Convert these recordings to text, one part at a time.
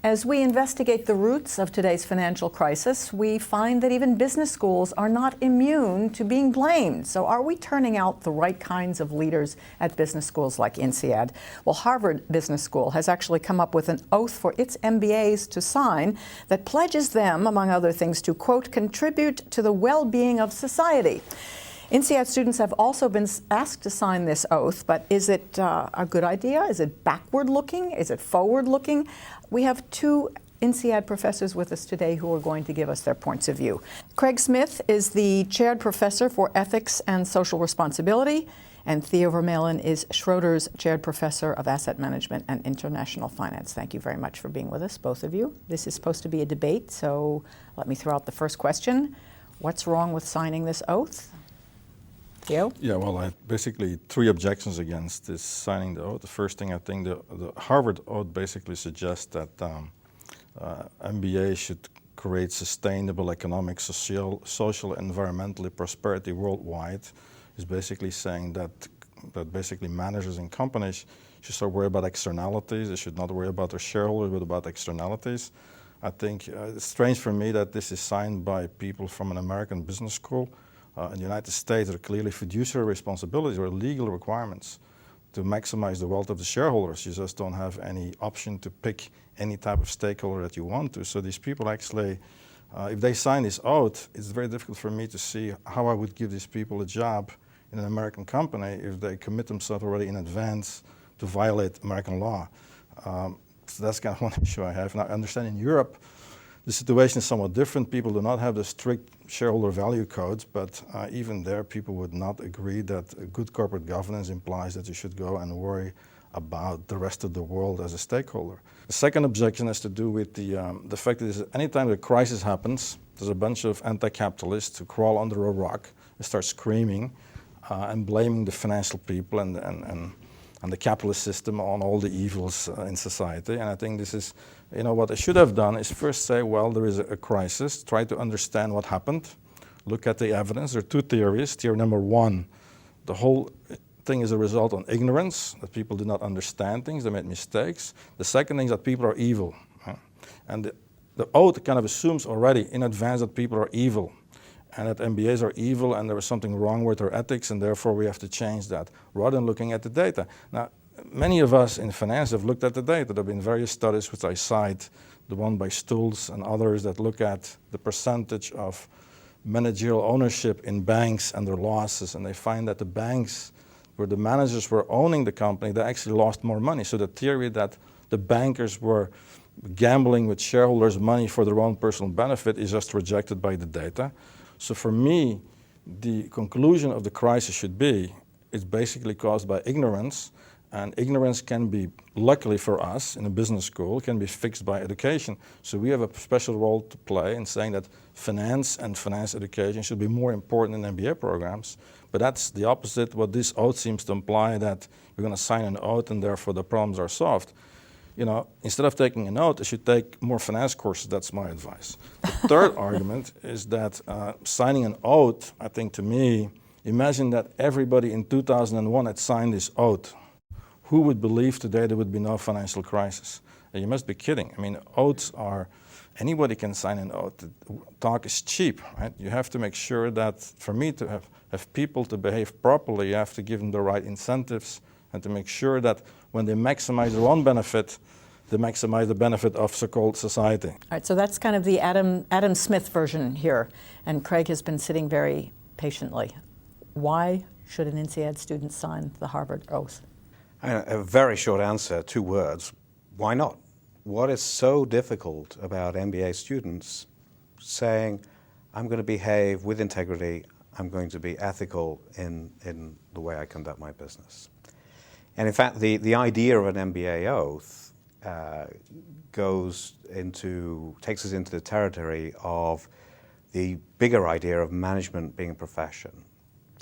As we investigate the roots of today's financial crisis, we find that even business schools are not immune to being blamed. So are we turning out the right kinds of leaders at business schools like INSEAD? Well, Harvard Business School has actually come up with an oath for its MBAs to sign that pledges them, among other things, to, quote, contribute to the well-being of society. INSEAD students have also been asked to sign this oath, but is it a good idea? Is it backward-looking? Is it forward-looking? We have two INSEAD professors with us today who are going to give us their points of view. Craig Smith is the Chaired Professor for Ethics and Social Responsibility, and Theo Vermaelen is Schroeder's Chaired Professor of Asset Management and International Finance. Thank you very much for being with us, both of you. This is supposed to be a debate, so let me throw out the first question. What's wrong with signing this oath? Theo? Yeah, well, I have basically three objections against this signing the oath. The first thing, I think the Harvard oath basically suggests that MBA should create sustainable economic, social, environmentally prosperity worldwide. Is basically saying that basically managers in companies should start worrying about externalities. They should not worry about their shareholders, but about externalities. I think it's strange for me that this is signed by people from an American business school. In the United States, there are clearly fiduciary responsibilities or legal requirements to maximize the wealth of the shareholders. You just don't have any option to pick any type of stakeholder that you want to. So these people actually, if they sign this oath, it's very difficult for me to see how I would give these people a job in an American company if they commit themselves already in advance to violate American law. So that's kind of one issue I have. And I understand in Europe, the situation is somewhat different. People do not have the strict shareholder value codes, but even there, people would not agree that a good corporate governance implies that you should go and worry about the rest of the world as a stakeholder. The second objection has to do with the fact that anytime a crisis happens, there's a bunch of anti-capitalists who crawl under a rock and start screaming and blaming the financial people and the capitalist system on all the evils in society. And I think this is, what I should have done is first say, well, there is a crisis, try to understand what happened, look at the evidence. There are two theories. Theory number one, the whole thing is a result of ignorance, that people did not understand things, they made mistakes. The second thing is that people are evil. And the oath kind of assumes already in advance that people are evil, and that MBAs are evil and there was something wrong with their ethics and therefore we have to change that, rather than looking at the data. Now, many of us in finance have looked at the data. There have been various studies which I cite, the one by Stulz and others that look at the percentage of managerial ownership in banks and their losses, and they find that the banks where the managers were owning the company, they actually lost more money. So the theory that the bankers were gambling with shareholders' money for their own personal benefit is just rejected by the data. So for me, the conclusion of the crisis should be, it's basically caused by ignorance, and ignorance can be, luckily for us in a business school, can be fixed by education. So we have a special role to play in saying that finance and finance education should be more important in MBA programs, but that's the opposite what this oath seems to imply, that we're going to sign an oath and therefore the problems are solved. Instead of taking an oath, I should take more finance courses. That's my advice. The third argument is that signing an oath, I think to me, imagine that everybody in 2001 had signed this oath. Who would believe today there would be no financial crisis? You must be kidding. I mean, oaths are, anybody can sign an oath. Talk is cheap, right? You have to make sure that, for me to have people to behave properly, you have to give them the right incentives and to make sure that when they maximize their own benefit, they maximize the benefit of so-called society. All right, so that's kind of the Adam Smith version here, and Craig has been sitting very patiently. Why should an INSEAD student sign the Harvard oath? A very short answer, 2 words. Why not? What is so difficult about MBA students saying, I'm going to behave with integrity, I'm going to be ethical in the way I conduct my business? And in fact, the idea of an MBA oath takes us into the territory of the bigger idea of management being a profession,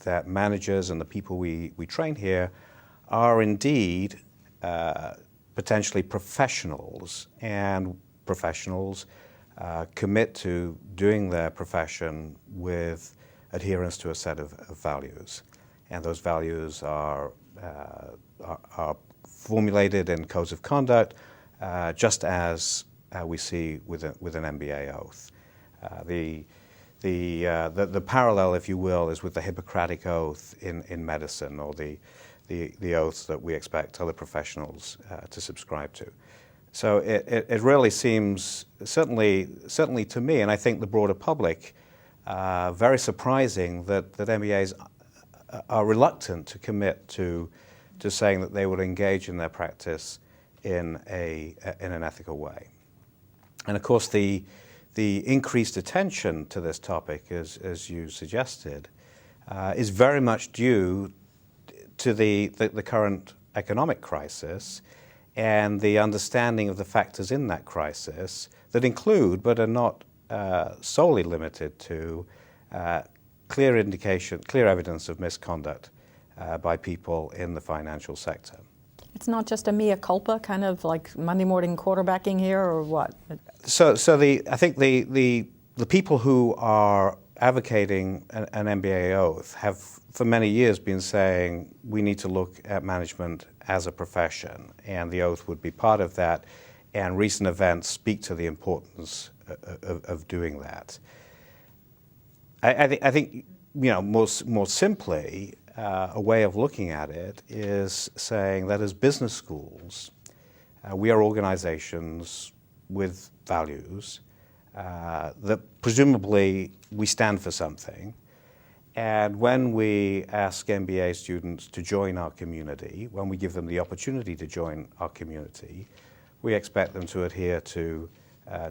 that managers and the people we train here are indeed potentially professionals, and professionals commit to doing their profession with adherence to a set of values. And those values are formulated in codes of conduct, just as we see with an MBA oath. The parallel, if you will, is with the Hippocratic Oath in medicine, or the oaths that we expect other professionals to subscribe to. So it really seems, certainly to me, and I think the broader public, very surprising that MBAs are reluctant to commit to saying that they would engage in their practice in an ethical way. And of course, the increased attention to this topic, as you suggested, is very much due to the current economic crisis and the understanding of the factors in that crisis that include, but are not solely limited to, clear evidence of misconduct by people in the financial sector. It's not just a mea culpa, kind of like Monday morning quarterbacking here, or what? So I think the people who are advocating an MBA oath have for many years been saying we need to look at management as a profession, and the oath would be part of that, and recent events speak to the importance of doing that. I think more simply, a way of looking at it is saying that as business schools, we are organizations with values that presumably we stand for something. And when we ask MBA students to join our community, when we give them the opportunity to join our community, we expect them to adhere to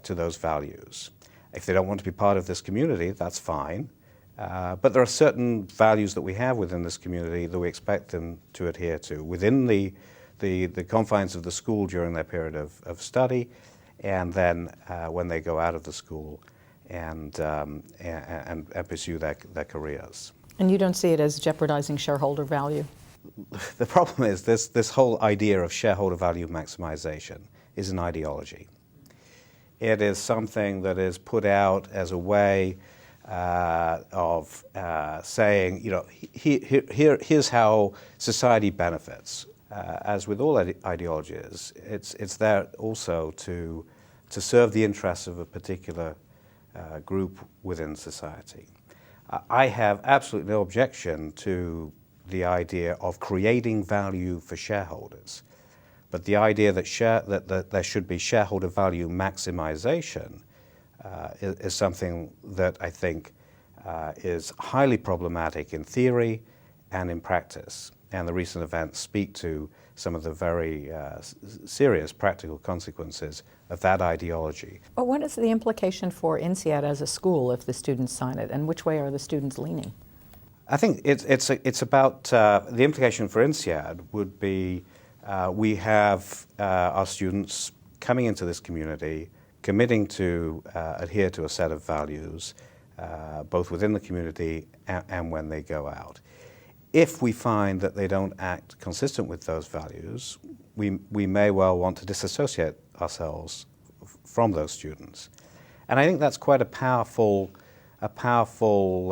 those values. If they don't want to be part of this community, that's fine. But there are certain values that we have within this community that we expect them to adhere to within the confines of the school during their period of study, and then when they go out of the school and pursue their careers. And you don't see it as jeopardizing shareholder value? The problem is this whole idea of shareholder value maximization is an ideology. It is something that is put out as a way of saying, here's how society benefits. As with all ideologies, it's there also to serve the interests of a particular group within society. I have absolutely no objection to the idea of creating value for shareholders, but the idea that there should be shareholder value maximization is something that I think is highly problematic in theory and in practice. And the recent events speak to some of the very serious practical consequences of that ideology. But what is the implication for INSEAD as a school if the students sign it, and which way are the students leaning? I think it's about the implication for INSEAD would be we have our students coming into this community, committing to adhere to a set of values, both within the community and when they go out. If we find that they don't act consistent with those values, we may well want to disassociate ourselves from those students. And I think that's quite a powerful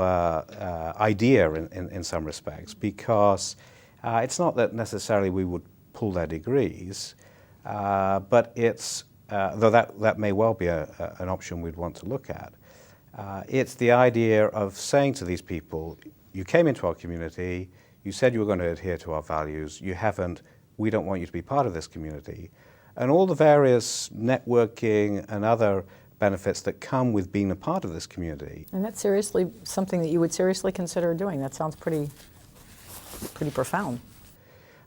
idea in some respects, because it's not that necessarily we would pull their degrees, but it's, though that may well be an option we'd want to look at, it's the idea of saying to these people, you came into our community, you said you were going to adhere to our values, you haven't, we don't want you to be part of this community. And all the various networking and other benefits that come with being a part of this community. And that's seriously something that you would seriously consider doing. That sounds pretty profound.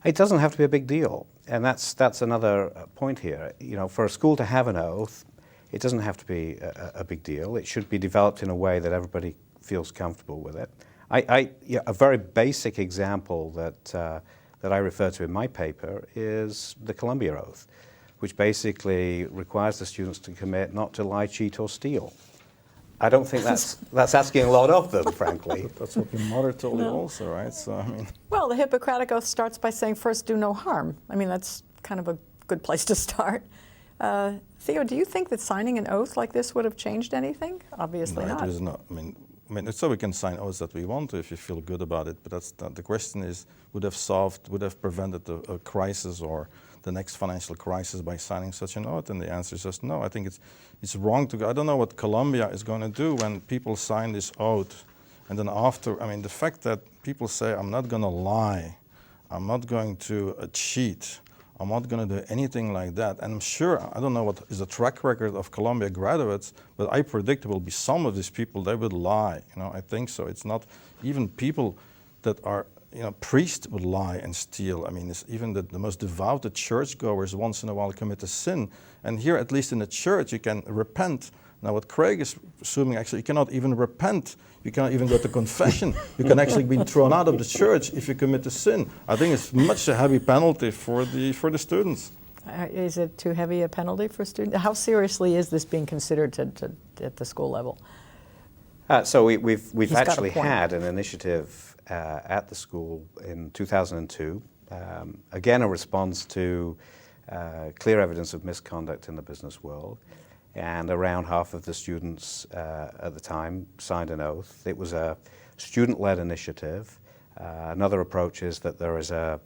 It doesn't have to be a big deal. And that's another point here. For a school to have an oath, it doesn't have to be a big deal. It should be developed in a way that everybody feels comfortable with it. A very basic example that I refer to in my paper is the Columbia Oath, which basically requires the students to commit not to lie, cheat, or steal. I don't think that's asking a lot of them, frankly. That's what your mother told you also, right? So I mean. Well, the Hippocratic Oath starts by saying, first, do no harm. I mean, that's kind of a good place to start. Theo, do you think that signing an oath like this would have changed anything? Obviously no, not. it is not. I mean, so we can sign oaths that we want to if you feel good about it, but that's not, the question is, would have prevented a crisis or the next financial crisis by signing such an oath? And the answer is just no. I think it's wrong to go. I don't know what Colombia is going to do when people sign this oath. And then after, I mean, the fact that people say, I'm not going to lie, I'm not going to cheat, I'm not going to do anything like that. And I'm sure, I don't know what is the track record of Columbia graduates, but I predict there will be some of these people, they would lie. I think so. It's not even people that are, priests would lie and steal. I mean, it's even the most devout churchgoers once in a while commit a sin. And here, at least in the church, you can repent. Now, what Craig is assuming, actually, you cannot even repent. You cannot even go to confession. You can actually be thrown out of the church if you commit a sin. I think it's much a heavy penalty for the students. Is it too heavy a penalty for students? How seriously is this being considered at the school level? So we've actually point. had an initiative at the school in 2002, again a response to clear evidence of misconduct in the business world. And around half of the students at the time signed an oath. It was a student-led initiative. Another approach is that there is a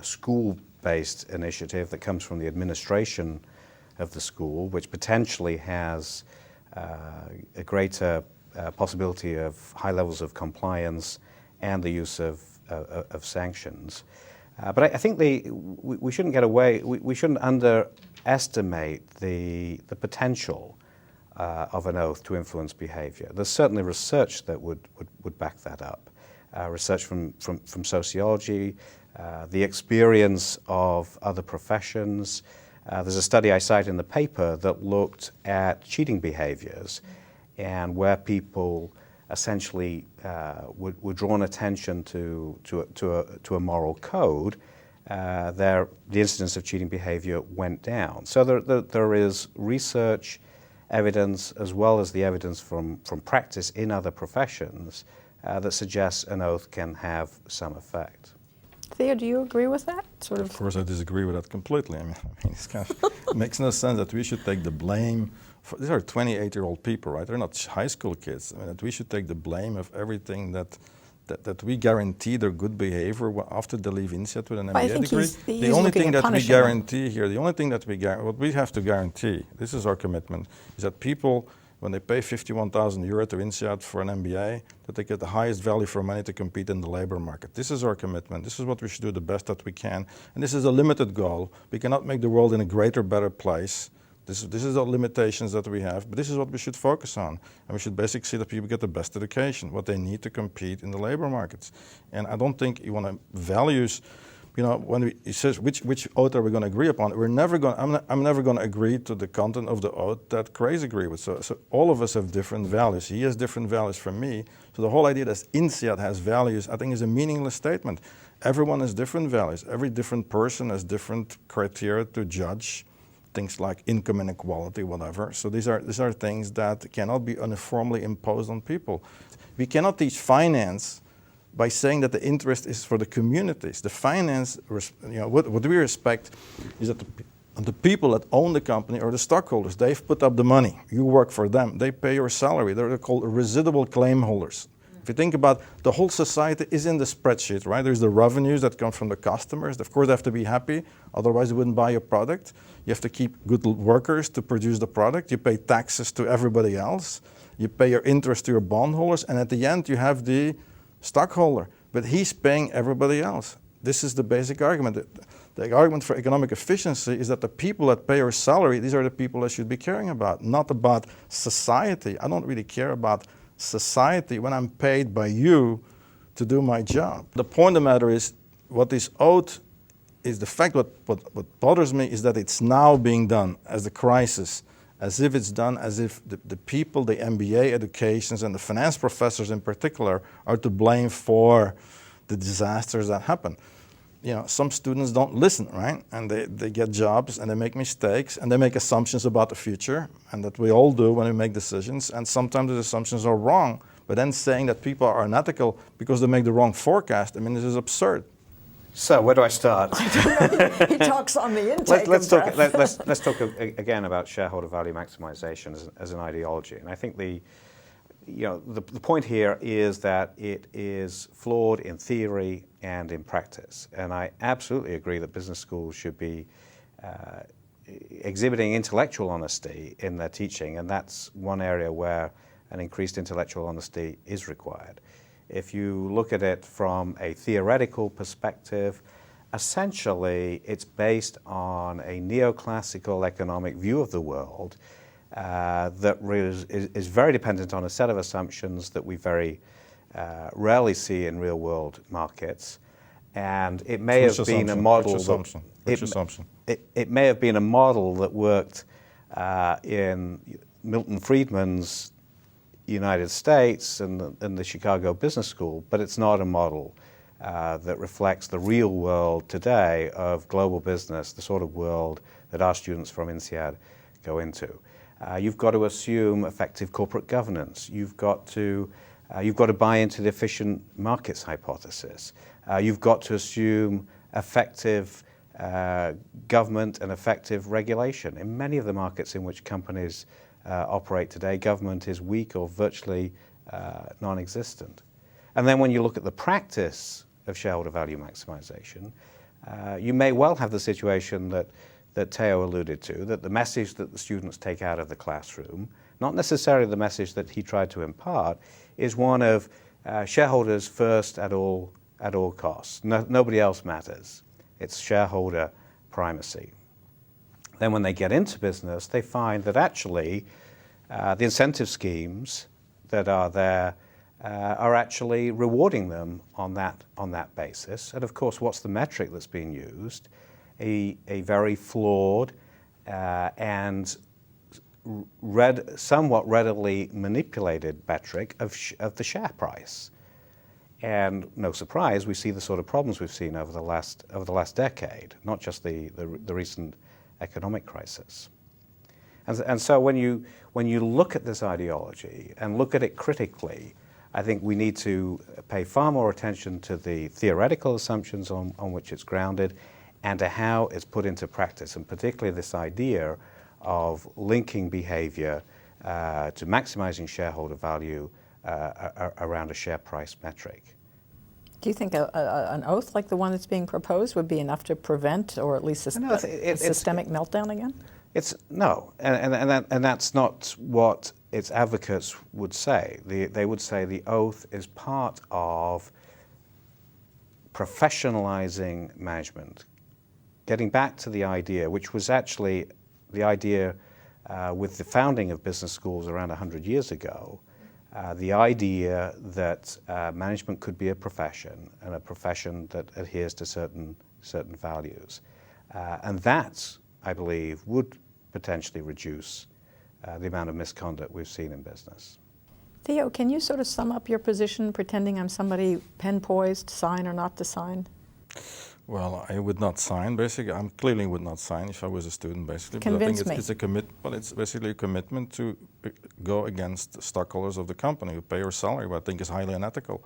school-based initiative that comes from the administration of the school, which potentially has a greater possibility of high levels of compliance and the use of sanctions. But I think we shouldn't get away, we shouldn't underestimate the potential of an oath to influence behavior. There's certainly research that would back that up. Research from sociology, the experience of other professions. There's a study I cite in the paper that looked at cheating behaviors and where people essentially were drawn attention to a moral code. The incidence of cheating behavior went down. So there is research evidence as well as the evidence from practice in other professions that suggests an oath can have some effect. Theo, do you agree with that? Of course, I disagree with that completely. I mean it's it makes no sense that we should take the blame. These are 28-year-old people, right? They're not high school kids. I mean, that we should take the blame of everything that we guarantee their good behavior after they leave INSEAd with an MBA degree. The only thing that we guarantee here, what we have to guarantee, this is our commitment, is that people, when they pay 51,000 euro to INSEAD for an MBA, that they get the highest value for money to compete in the labor market. This is our commitment. This is what we should do the best that we can. And this is a limited goal. We cannot make the world in a greater, better place. This is the limitations that we have, but this is what we should focus on. And we should basically see that people get the best education, what they need to compete in the labor markets. And I don't think you want to values, when it says which oath are we going to agree upon, I'm never going to agree to the content of the oath that Craig's agree with. So all of us have different values. He has different values from me. So the whole idea that INSEAD has values, I think, is a meaningless statement. Everyone has different values. Every different person has different criteria to judge things like income inequality, whatever. So these are things that cannot be uniformly imposed on people. We cannot teach finance by saying that the interest is for the communities. The finance, what we respect is that the people that own the company or the stockholders, they've put up the money. You work for them. They pay your salary. They're called residual claim holders. If you think about the whole society is in the spreadsheet, right? There's the revenues that come from the customers. Of course, they have to be happy. Otherwise, they wouldn't buy your product. You have to keep good workers to produce the product. You pay taxes to everybody else. You pay your interest to your bondholders. And at the end, you have the stockholder. But he's paying everybody else. This is the basic argument. The argument for economic efficiency is that the people that pay your salary, these are the people I should be caring about, not about society. I don't really care about society when I'm paid by you to do my job. The point of the matter is, what this oath is, the fact what bothers me is that it's now being done as a crisis, as if it's done as if the people, the MBA educations and the finance professors in particular are to blame for the disasters that happen. Some students don't listen, right? And they get jobs and they make mistakes and they make assumptions about the future, and that we all do when we make decisions, and sometimes the assumptions are wrong. But then saying that people are unethical because they make the wrong forecast, I mean, this is absurd. So where do I start? He talks on the intake. Let's talk again about shareholder value maximization as an ideology. And I think the point here is that it is flawed in theory and in practice. And I absolutely agree that business schools should be exhibiting intellectual honesty in their teaching, and that's one area where an increased intellectual honesty is required. If you look at it from a theoretical perspective, essentially it's based on a neoclassical economic view of the world that is very dependent on a set of assumptions that we very rarely see in real world markets. And it may have been a model. Which assumption? It may have been a model that worked in Milton Friedman's United States and the Chicago Business School, but it's not a model that reflects the real world today of global business, the sort of world that our students from INSEAD go into. You've got to assume effective corporate governance. You've got to buy into the efficient markets hypothesis. You've got to assume effective government and effective regulation. In many of the markets in which companies operate today, government is weak or virtually non-existent. And then when you look at the practice of shareholder value maximization, you may well have the situation that Theo alluded to, that the message that the students take out of the classroom, not necessarily the message that he tried to impart, is one of shareholders first at all costs. Nobody else matters. It's shareholder primacy. Then when they get into business, they find that actually the incentive schemes that are there are actually rewarding them on that basis. And of course, what's the metric that's being used? A very flawed and somewhat readily manipulated metric of the share price. And no surprise, we see the sort of problems we've seen over the last decade, not just the recent economic crisis. And so when you look at this ideology and look at it critically, I think we need to pay far more attention to the theoretical assumptions on which it's grounded and to how it's put into practice, and particularly this idea of linking behavior to maximizing shareholder value around a share price metric. Do you think an oath like the one that's being proposed would be enough to prevent or at least a systemic meltdown again? No, and that's not what its advocates would say. They would say the oath is part of professionalizing management, getting back to the idea, which was actually the idea with the founding of business schools around 100 years ago, the idea that management could be a profession, and a profession that adheres to certain values. And that, I believe, would potentially reduce the amount of misconduct we've seen in business. Theo, can you sort of sum up your position, pretending I'm somebody pen-poised, sign or not to sign? Well, I would not sign, basically. I clearly would not sign if I was a student, basically. Convince but I think it's basically a commitment to go against the stockholders of the company who pay your salary, what I think is highly unethical.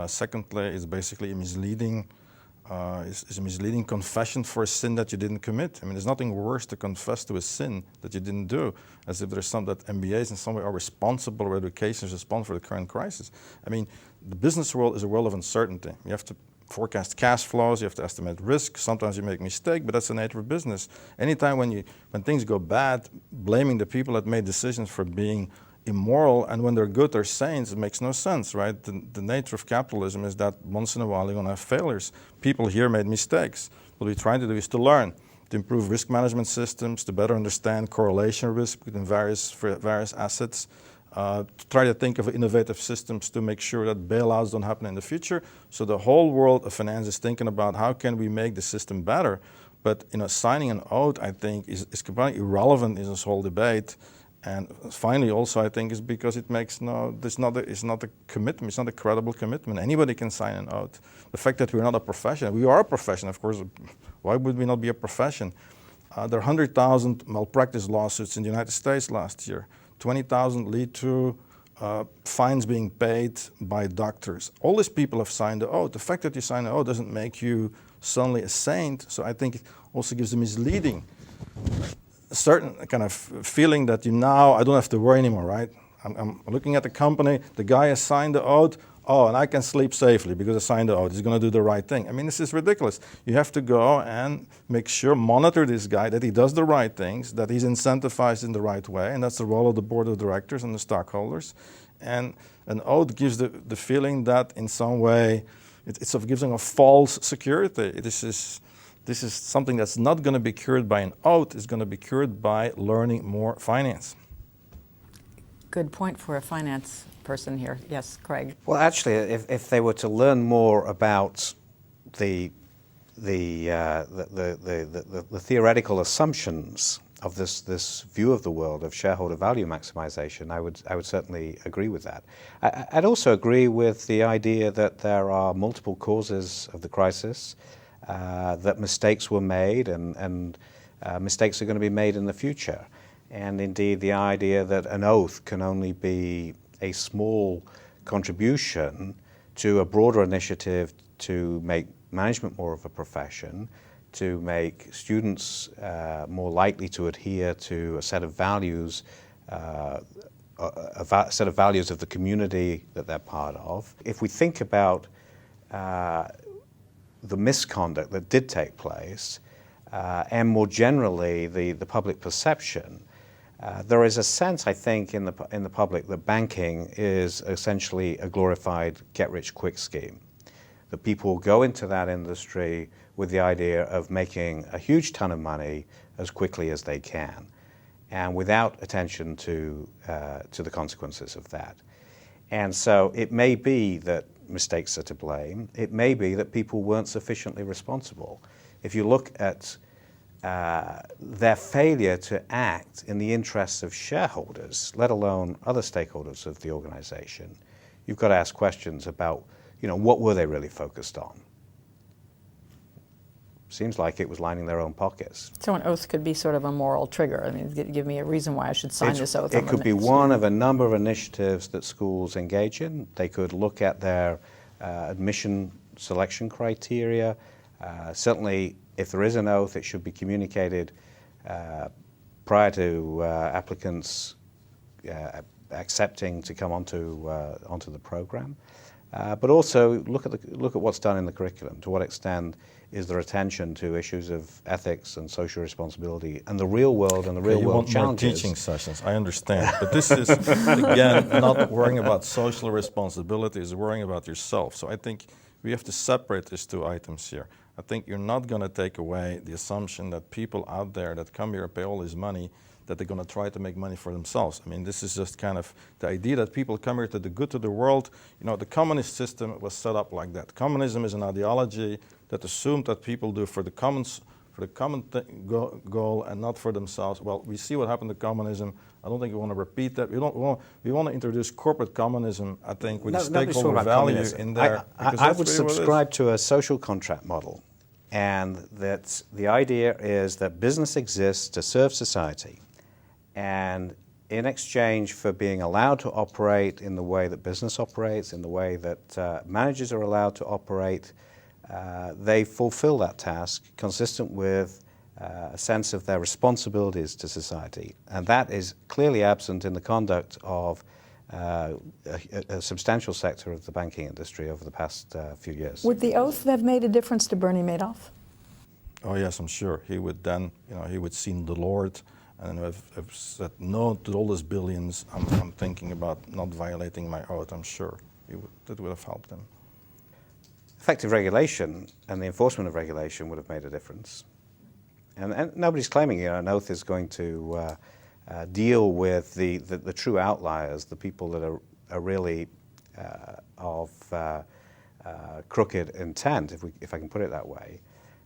Secondly, it's basically a misleading confession for a sin that you didn't commit. I mean, there's nothing worse to confess to a sin that you didn't do, as if there's that MBAs in some way are responsible, or education is responsible for the current crisis. I mean, the business world is a world of uncertainty. You have to forecast cash flows, you have to estimate risk. Sometimes you make mistakes, but that's the nature of business. Anytime when things go bad, blaming the people that made decisions for being immoral, and when they're good, they're saints, it makes no sense, right? The nature of capitalism is that once in a while you're going to have failures. People here made mistakes. What we're trying to do is to learn, to improve risk management systems, to better understand correlation risk between various assets, to try to think of innovative systems to make sure that bailouts don't happen in the future. So the whole world of finance is thinking about how can we make the system better. But signing an oath, I think, is completely irrelevant in this whole debate. And finally, also, I think, is because it's not a commitment, it's not a credible commitment. Anybody can sign an oath. The fact that we're not a profession, we are a profession, of course. Why would we not be a profession? There are 100,000 malpractice lawsuits in the United States last year. 20,000 lead to fines being paid by doctors. All these people have signed the oath. The fact that you sign an oath doesn't make you suddenly a saint. So I think it also gives a misleading, a certain kind of feeling that I don't have to worry anymore, right? I'm looking at the company, the guy has signed the oath, oh, and I can sleep safely because I signed the oath. He's going to do the right thing. I mean, this is ridiculous. You have to go and make sure, monitor this guy, that he does the right things, that he's incentivized in the right way, and that's the role of the board of directors and the stockholders. And an oath gives the feeling that in some way it sort of gives them a false security. This is something that's not going to be cured by an oath. It's going to be cured by learning more finance. Good point for a finance person here. Yes, Craig. Well, actually, if they were to learn more about the theoretical assumptions of this view of the world of shareholder value maximization, I would certainly agree with that. I'd also agree with the idea that there are multiple causes of the crisis, that mistakes were made, and mistakes are going to be made in the future. And indeed, the idea that an oath can only be a small contribution to a broader initiative to make management more of a profession, to make students more likely to adhere to a set of values, a set of values of the community that they're part of. If we think about the misconduct that did take place, and more generally the public perception, there is a sense, I think, in the public that banking is essentially a glorified get-rich-quick scheme. That people go into that industry with the idea of making a huge ton of money as quickly as they can, and without attention to the consequences of that. And so it may be that mistakes are to blame. It may be that people weren't sufficiently responsible. If you look at their failure to act in the interests of shareholders, let alone other stakeholders of the organization, you've got to ask questions about, what were they really focused on? Seems like it was lining their own pockets. So an oath could be sort of a moral trigger. I mean, give me a reason why I should sign this oath. It could be one of a number of initiatives that schools engage in. They could look at their admission selection criteria. Certainly, if there is an oath, it should be communicated prior to applicants accepting to come onto the program. But also look at what's done in the curriculum. To what extent is there attention to issues of ethics and social responsibility and the real world and the real world challenges? You want more teaching sessions, I understand. But this is, again, not worrying about social responsibility, it's worrying about yourself. So I think we have to separate these two items here. I think you're not going to take away the assumption that people out there that come here and pay all this money, that they're going to try to make money for themselves. I mean, this is just kind of the idea that people come here to do good to the world. The communist system was set up like that. Communism is an ideology that assumed that people do for the common goal and not for themselves. Well, we see what happened to communism. I don't think we want to repeat that. We want to introduce corporate communism, I think, with stakeholder value in there. I would subscribe to a social contract model, and that the idea is that business exists to serve society. And in exchange for being allowed to operate in the way that business operates, in the way that managers are allowed to operate, they fulfill that task consistent with a sense of their responsibilities to society. And that is clearly absent in the conduct of a substantial sector of the banking industry over the past few years. Would the oath have made a difference to Bernie Madoff? Oh yes, I'm sure. He would then, he would see the Lord and have said no to all these billions. I'm thinking about not violating my oath. I'm sure that would have helped him. Effective regulation and the enforcement of regulation would have made a difference. And nobody's claiming an oath is going to deal with the true outliers, the people that are really of crooked intent, if I can put it that way.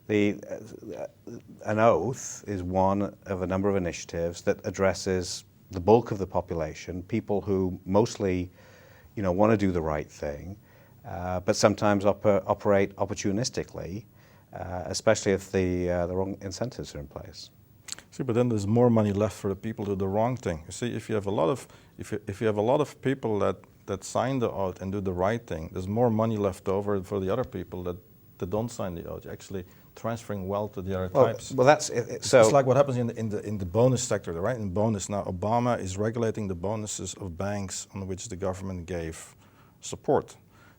An oath is one of a number of initiatives that addresses the bulk of the population, people who mostly, want to do the right thing, but sometimes operate opportunistically, especially if the wrong incentives are in place. See, but then there's more money left for the people who do the wrong thing. You see, if you have a lot of people that sign the oath and do the right thing, there's more money left over for the other people that don't sign the oath. Actually, transferring wealth to the other Well, types. well, that's so. It's like what happens in the bonus sector, right? In bonus now, Obama is regulating the bonuses of banks on which the government gave support.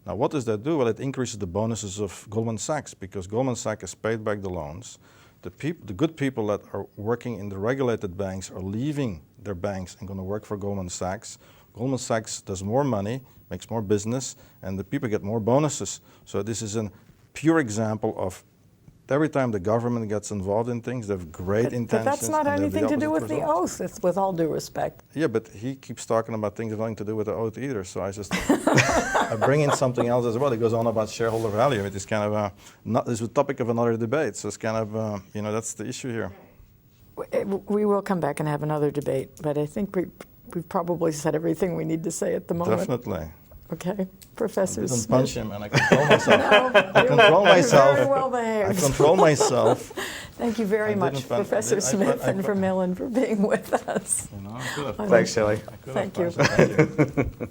Now, what does that do? Well, it increases the bonuses of Goldman Sachs because Goldman Sachs has paid back the loans. The good people that are working in the regulated banks are leaving their banks and going to work for Goldman Sachs. Goldman Sachs does more money, makes more business, and the people get more bonuses. So this is a pure example of every time the government gets involved in things, they have great intentions. But that's not and they have anything to do opposite with the result. oath, it's with all due respect. Yeah, but he keeps talking about things that have nothing to do with the oath either. So I just I bring in something else as well. He goes on about shareholder value. It is kind of this is the topic of another debate. So it's kind of that's the issue here. We will come back and have another debate, but I think we've probably said everything we need to say at the moment. Definitely. Okay, Professor I didn't Smith. punch him, and I control myself. No, I control myself. Very well behaved. I control myself. Thank you very I much, didn't punch- Professor I Smith put- and Vermaelen, for being with us. I could have. Thanks, Shelley. I could have Thank you. punched him. Thank you.